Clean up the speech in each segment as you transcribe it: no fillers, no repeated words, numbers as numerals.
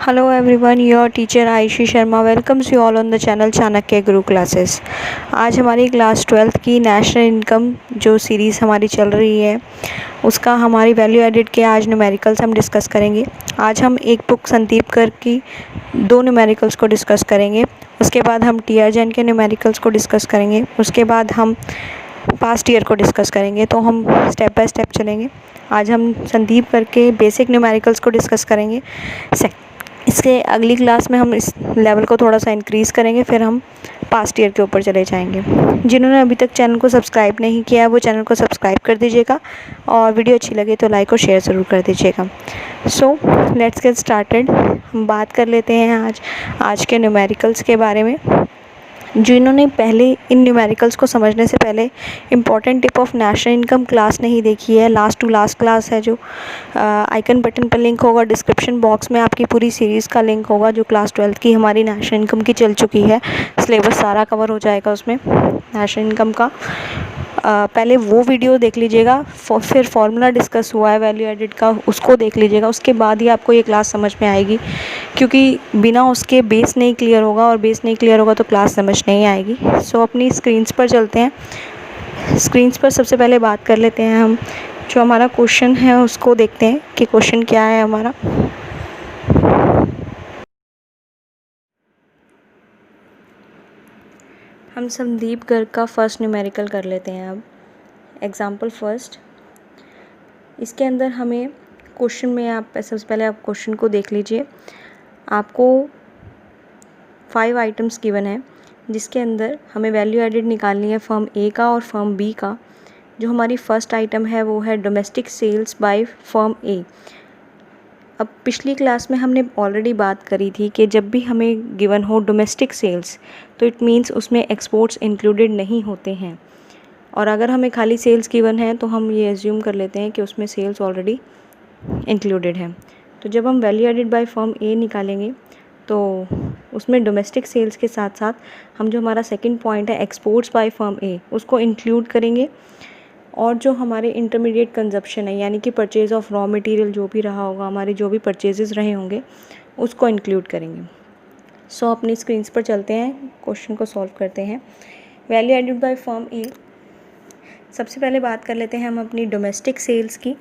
Hello everyone, your teacher Aishi Sharma welcomes you all on the channel Chanakya Guru classes. आज हमारी class 12th की national income जो series हमारी चल रही है उसका हमारी वैल्यू एडिड के आज न्यूमेरिकल्स हम डिस्कस करेंगे। आज हम एक बुक संदीप कर की दो न्यूमेरिकल्स को डिस्कस करेंगे। उसके बाद हम टीआर जैन के न्यूमेरिकल्स को डिस्कस करेंगे। उसके बाद हम पास्ट ईयर को डिस्कस करेंगे। तो हम स्टेप बाय स्टेप चलेंगे। आज हम संदीप करके बेसिक न्यूमेरिकल्स को डिस्कस करेंगे। इसके अगली क्लास में हम इस लेवल को थोड़ा सा इंक्रीज़ करेंगे, फिर हम पास्ट ईयर के ऊपर चले जाएंगे। जिन्होंने अभी तक चैनल को सब्सक्राइब नहीं किया है वो चैनल को सब्सक्राइब कर दीजिएगा और वीडियो अच्छी लगे तो लाइक और शेयर ज़रूर कर दीजिएगा। So let's get started. हम बात कर लेते हैं आज के न्यूमेरिकल्स के बारे में। जिन्होंने पहले इन न्यूमेरिकल्स को समझने से पहले important tip of national income class नहीं देखी है, लास्ट टू लास्ट क्लास है जो आइकन बटन पर लिंक होगा, डिस्क्रिप्शन बॉक्स में आपकी पूरी सीरीज़ का लिंक होगा जो क्लास 12th की हमारी नेशनल इनकम की चल चुकी है। सिलेबस सारा कवर हो जाएगा उसमें नेशनल इनकम का। पहले वो वीडियो देख लीजिएगा, फिर फॉर्मूला डिस्कस हुआ है वैल्यू एडिड का, उसको देख लीजिएगा। उसके बाद ही आपको ये क्लास समझ में आएगी, क्योंकि बिना उसके बेस नहीं क्लियर होगा और बेस नहीं क्लियर होगा तो क्लास समझ नहीं आएगी। सो अपनी स्क्रीन्स पर चलते हैं। स्क्रीन्स पर सबसे पहले बात कर लेते हैं हम जो हमारा क्वेश्चन है उसको देखते हैं कि क्वेश्चन क्या है हमारा। हम संदीप गर्ग का फर्स्ट न्यूमेरिकल कर लेते हैं। अब एग्जाम्पल फर्स्ट, इसके अंदर हमें क्वेश्चन में आप सबसे पहले आप क्वेश्चन को देख लीजिए। आपको 5 आइटम्स गिवन है जिसके अंदर हमें वैल्यू एडिड निकालनी है फर्म ए का और फर्म बी का। जो हमारी फर्स्ट आइटम है वो है डोमेस्टिक सेल्स बाय फर्म ए। अब पिछली क्लास में हमने ऑलरेडी बात करी थी कि जब भी हमें गिवन हो डोमेस्टिक सेल्स तो इट मीन्स उसमें एक्सपोर्ट्स इंक्लूडेड नहीं होते हैं, और अगर हमें खाली सेल्स गिवन है तो हम ये एज्यूम कर लेते हैं कि उसमें सेल्स ऑलरेडी इंक्लूडेड है। तो जब हम वैल्यू एडिड बाय फर्म ए निकालेंगे तो उसमें डोमेस्टिक सेल्स के साथ साथ हम जो हमारा सेकंड पॉइंट है एक्सपोर्ट्स बाय फर्म ए उसको इंक्लूड करेंगे, और जो हमारे इंटरमीडिएट कंजप्शन है यानी कि परचेज़ ऑफ रॉ मटेरियल जो भी रहा होगा, हमारे जो भी परचेजेस रहे होंगे उसको इंक्लूड करेंगे। सो अपनी स्क्रीन्स पर चलते हैं, क्वेश्चन को सॉल्व करते हैं। वैल्यू एडिड बाय फर्म ए, सबसे पहले बात कर लेते हैं हम अपनी डोमेस्टिक सेल्स की।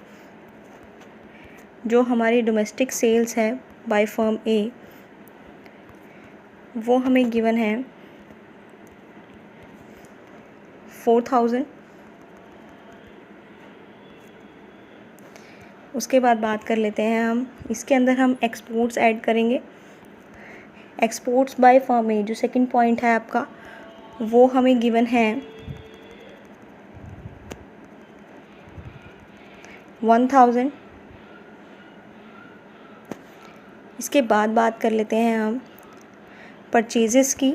जो हमारी डोमेस्टिक सेल्स है बाय फर्म ए वो हमें गिवन है 4000। उसके बाद बात कर लेते हैं हम, इसके अंदर हम एक्सपोर्ट्स ऐड करेंगे। एक्सपोर्ट्स बाय फर्म ए जो सेकंड पॉइंट है आपका वो हमें गिवन है 1000। इसके बाद बात कर लेते हैं हम परचेजेस की।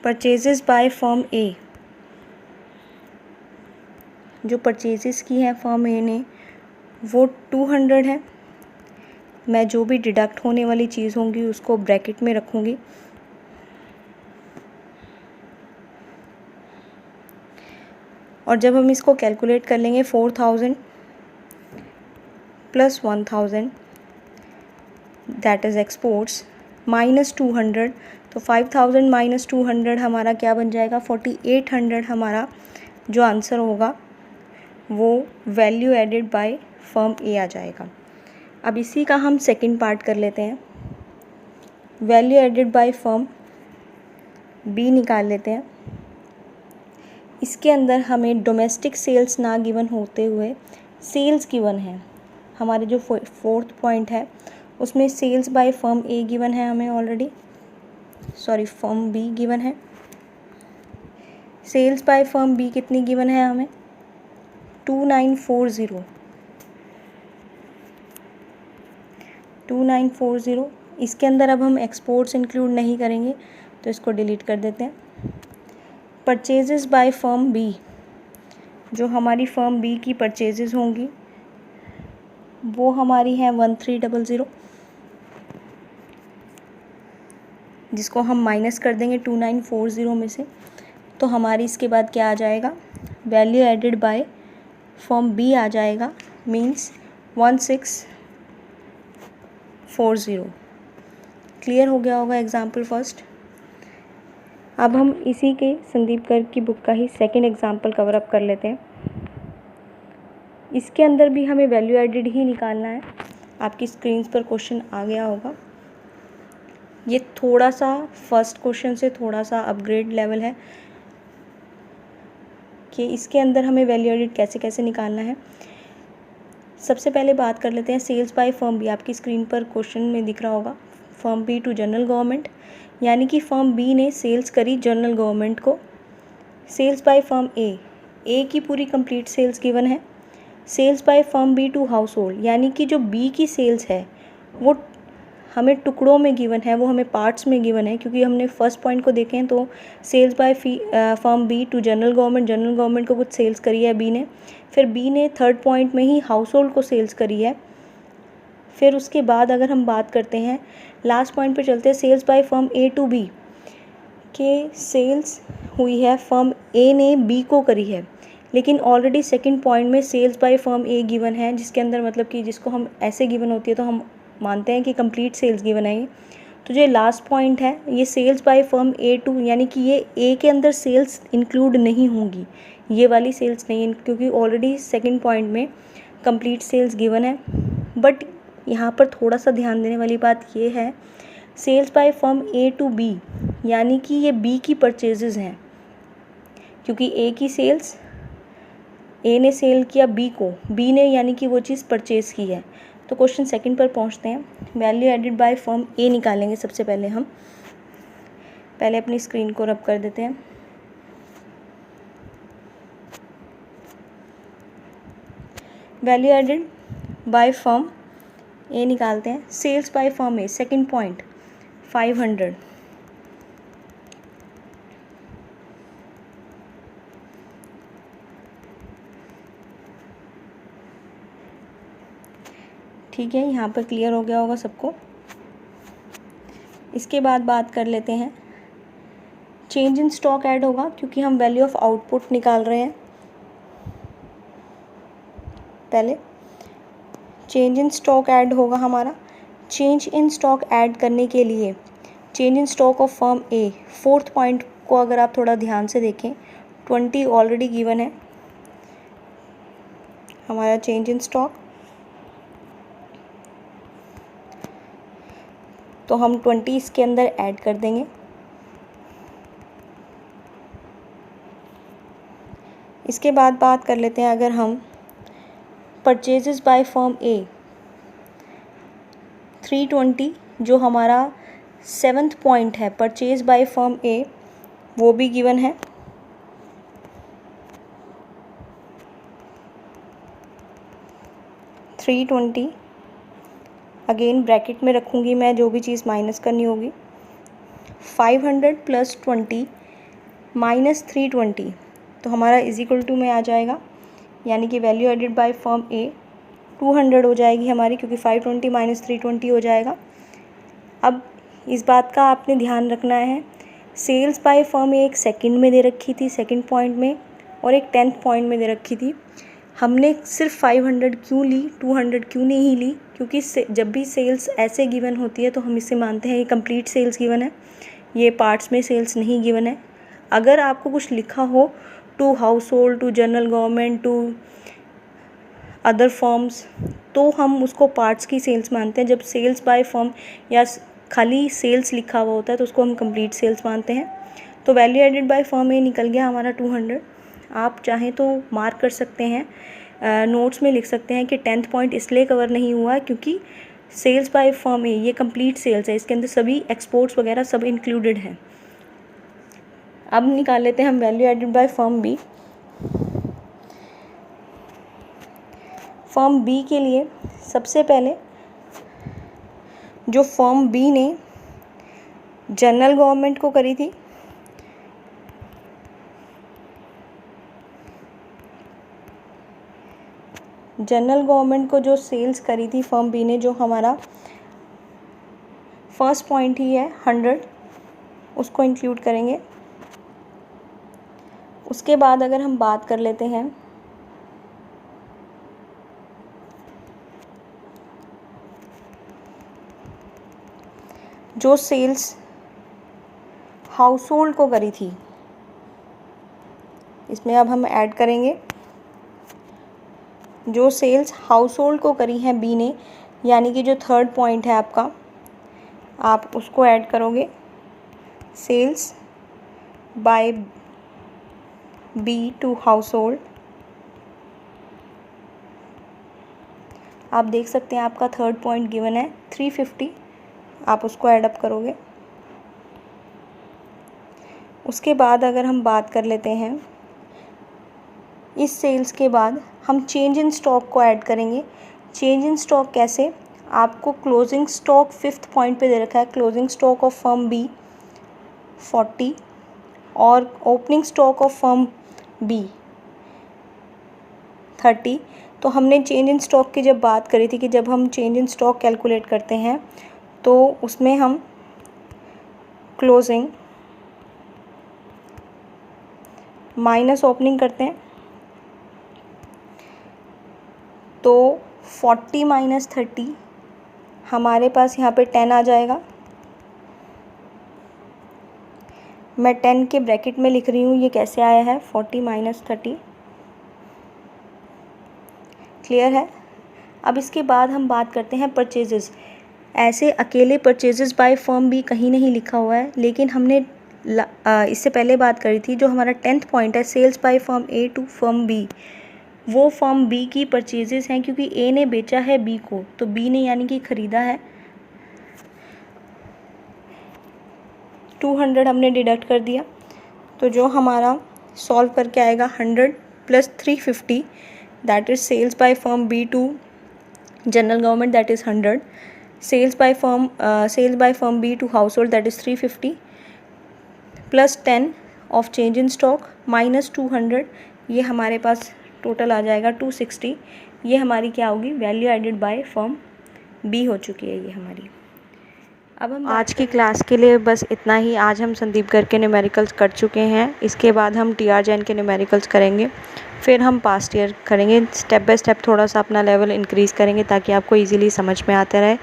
परचेजेस बाय फर्म ए, जो परचेजेस की है फर्म ए ने वो 200 है। मैं जो भी डिडक्ट होने वाली चीज़ होंगी उसको ब्रैकेट में रखूँगी। और जब हम इसको कैलकुलेट कर लेंगे 4000 plus 1000 that is exports minus 200, तो 5000 माइनस 200 हमारा क्या बन जाएगा 4800। हमारा जो आंसर होगा वो वैल्यू एडिड बाय फर्म ए आ जाएगा। अब इसी का हम सेकंड पार्ट कर लेते हैं। Value added by firm B निकाल लेते हैं। इसके अंदर हमें डोमेस्टिक सेल्स ना गिवन होते हुए सेल्स गिवन है। हमारे जो फोर्थ पॉइंट है उसमें sales by firm A given है हमें already, sorry firm B given है। सेल्स बाय फर्म बी कितनी गिवन है हमें 2940। इसके अंदर अब हम एक्सपोर्ट्स इंक्लूड नहीं करेंगे तो इसको डिलीट कर देते हैं। परचेजेस बाय फर्म बी, जो हमारी फर्म बी की परचेजेस होंगी वो हमारी हैं 1300, जिसको हम माइनस कर देंगे 2940 में से। तो हमारी इसके बाद क्या आ जाएगा value added by firm B आ जाएगा, मीन्स 1640। क्लियर हो गया होगा एग्जाम्पल फर्स्ट। अब हम इसी के संदीप गर्ग की बुक का ही सेकंड एग्जाम्पल कवर अप कर लेते हैं। इसके अंदर भी हमें वैल्यू एडिड ही निकालना है। आपकी स्क्रीन पर क्वेश्चन आ गया होगा। ये थोड़ा सा फर्स्ट क्वेश्चन से थोड़ा सा अपग्रेड लेवल है कि इसके अंदर हमें वैल्यू एडिड कैसे कैसे निकालना है। सबसे पहले बात कर लेते हैं सेल्स बाय फर्म बी। आपकी स्क्रीन पर क्वेश्चन में दिख रहा होगा firm B to general government, यानी कि फर्म बी ने सेल्स करी जनरल गवर्नमेंट को। सेल्स बाय फर्म ए की पूरी कंप्लीट सेल्स गिवन है। Sales by firm B to household, यानी कि जो बी की सेल्स है वो हमें टुकड़ों में गिवन है, वो हमें पार्ट्स में गिवन है, क्योंकि हमने फर्स्ट पॉइंट को देखें तो sales by firm B to general government को कुछ सेल्स करी है बी ने। फिर बी ने थर्ड पॉइंट में ही हाउस होल्ड को सेल्स करी है। फिर उसके बाद अगर हम बात करते हैं लास्ट पॉइंट पे चलते हैं, sales by firm A to B के सेल्स हुई है फर्म ए ने बी को करी है, लेकिन ऑलरेडी सेकंड पॉइंट में sales by firm A given है, जिसके अंदर मतलब कि जिसको हम ऐसे गिवन होती है तो हम मानते हैं कि कंप्लीट सेल्स गिवन है। तो जो लास्ट पॉइंट है ये sales by firm A to, यानी कि ये ए के अंदर सेल्स इंक्लूड नहीं होंगी, ये वाली सेल्स नहीं, क्योंकि ऑलरेडी सेकंड पॉइंट में कंप्लीट सेल्स गिवन है। बट यहाँ पर थोड़ा सा ध्यान देने वाली बात ये है, sales by firm A to B, यानी कि ये बी की परचेजेस हैं, क्योंकि ए की सेल्स ए ने सेल किया बी को, बी ने यानी कि वो चीज़ परचेज़ की है। तो क्वेश्चन सेकंड पर पहुंचते हैं। वैल्यू एडिड बाय फर्म ए निकालेंगे सबसे पहले हम। पहले अपनी स्क्रीन को रब कर देते हैं। Value added by firm A निकालते हैं। Sales by firm A second point 500, ठीक है, यहाँ पर क्लियर हो गया होगा सबको। इसके बाद बात कर लेते हैं चेंज इन स्टॉक ऐड होगा, क्योंकि हम वैल्यू ऑफ आउटपुट निकाल रहे हैं। पहले चेंज इन स्टॉक ऐड होगा हमारा। चेंज इन स्टॉक ऐड करने के लिए change in stock of firm A, fourth point को अगर आप थोड़ा ध्यान से देखें 20 ऑलरेडी गिवन है हमारा चेंज इन स्टॉक, तो हम 20 इसके अंदर ऐड कर देंगे। इसके बाद बात कर लेते हैं अगर हम परचेजेस बाय फर्म ए 320, जो हमारा सेवन्थ पॉइंट है परचेज बाय फर्म ए, वो भी गिवन है। $320 अगेन ब्रैकेट में रखूँगी मैं, जो भी चीज़ माइनस करनी होगी। 500 + 20 - 320, तो हमारा इज इक्वल टू में आ जाएगा, यानी कि वैल्यू एडिड बाय फर्म ए 200 हो जाएगी हमारी, क्योंकि 520 - 320 हो जाएगा। अब इस बात का आपने ध्यान रखना है, सेल्स बाय फर्म ए एक सेकंड में दे रखी थी सेकंड पॉइंट में, और एक 10th पॉइंट में दे रखी थी। हमने सिर्फ 500 क्यों ली, 200 क्यों नहीं ली, क्योंकि जब भी सेल्स ऐसे गिवन होती है तो हम इसे मानते हैं ये कंप्लीट सेल्स गिवन है, ये पार्ट्स में सेल्स नहीं गिवन है। अगर आपको कुछ लिखा हो to household, to general government, to other firms, तो हम उसको पार्ट्स की सेल्स मानते हैं। जब सेल्स बाय फर्म या खाली सेल्स लिखा हुआ होता है तो उसको हम कंप्लीट सेल्स मानते हैं। तो वैल्यू एडिड बाय फर्म ए निकल गया हमारा 200। आप चाहें तो मार्क कर सकते हैं, नोट्स में लिख सकते हैं कि 10th पॉइंट इसलिए कवर नहीं हुआ क्योंकि सेल्स बाय फर्म ए ये कंप्लीट सेल्स है, इसके अंदर सभी एक्सपोर्ट्स वगैरह सब इंक्लूडेड हैं। अब निकाल लेते हैं हम value added by firm B. Firm B के लिए सबसे पहले जो फर्म बी ने जनरल गवर्नमेंट को करी थी, जनरल गवर्नमेंट को जो सेल्स करी थी फर्म बी ने, जो हमारा फर्स्ट पॉइंट ही है 100, उसको इंक्लूड करेंगे। उसके बाद अगर हम बात कर लेते हैं जो सेल्स हाउस होल्ड को करी थी, इसमें अब हम ऐड करेंगे जो सेल्स हाउस होल्ड को करी हैं बी ने, यानी कि जो थर्ड पॉइंट है आपका, आप उसको ऐड करोगे। Sales by B to household, आप देख सकते हैं आपका थर्ड पॉइंट गिवन है 350, आप उसको ऐड अप करोगे। उसके बाद अगर हम बात कर लेते हैं, इस सेल्स के बाद हम चेंज इन स्टॉक को ऐड करेंगे। चेंज इन स्टॉक कैसे, आपको क्लोजिंग स्टॉक फिफ्थ पॉइंट पे दे रखा है, closing stock of firm B 40 और opening stock of firm B 30। तो हमने चेंज इन स्टॉक की जब बात करी थी कि जब हम चेंज इन स्टॉक कैलकुलेट करते हैं तो उसमें हम क्लोजिंग माइनस ओपनिंग करते हैं, तो 40 माइनस 30 हमारे पास यहाँ पे 10 आ जाएगा। मैं 10 के ब्रैकेट में लिख रही हूँ, ये कैसे आया है 40 माइनस 30, क्लियर है। अब इसके बाद हम बात करते हैं परचेजेस। ऐसे अकेले परचेजेस बाय फर्म बी कहीं नहीं लिखा हुआ है, लेकिन हमने इससे पहले बात करी थी, जो हमारा 10th पॉइंट है sales by firm A to firm B, वो फर्म बी की परचेजेस हैं, क्योंकि ए ने बेचा है बी को, तो बी ने यानी कि ख़रीदा है। 200 हमने डिडक्ट कर दिया, तो जो हमारा सॉल्व करके आएगा 100 plus 350, that is sales by firm B to general government, that is 100, sales by firm B to household, that is 350, plus 10 of change in stock minus 200, ये हमारे पास टोटल आ जाएगा 260। ये हमारी क्या होगी, value added by firm B हो चुकी है ये हमारी। अब हम आज की क्लास के लिए बस इतना ही। आज हम संदीप गर्ग के न्यूमेरिकल्स कर चुके हैं, इसके बाद हम टी.आर. जैन के न्यूमेरिकल्स करेंगे, फिर हम पास्ट ईयर करेंगे। स्टेप बाय स्टेप थोड़ा सा अपना लेवल इंक्रीज़ करेंगे ताकि आपको इजीली समझ में आता रहे।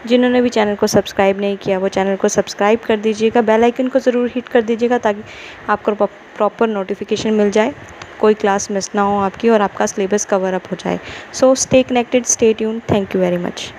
जिन्होंने भी चैनल को सब्सक्राइब नहीं किया वो चैनल को सब्सक्राइब कर दीजिएगा, बेल आइकन को ज़रूर हिट कर दीजिएगा ताकि आपको प्रॉपर नोटिफिकेशन मिल जाए, कोई क्लास मिस ना हो आपकी और आपका सिलेबस कवर अप हो जाए। So stay connected, stay tuned, thank you very much.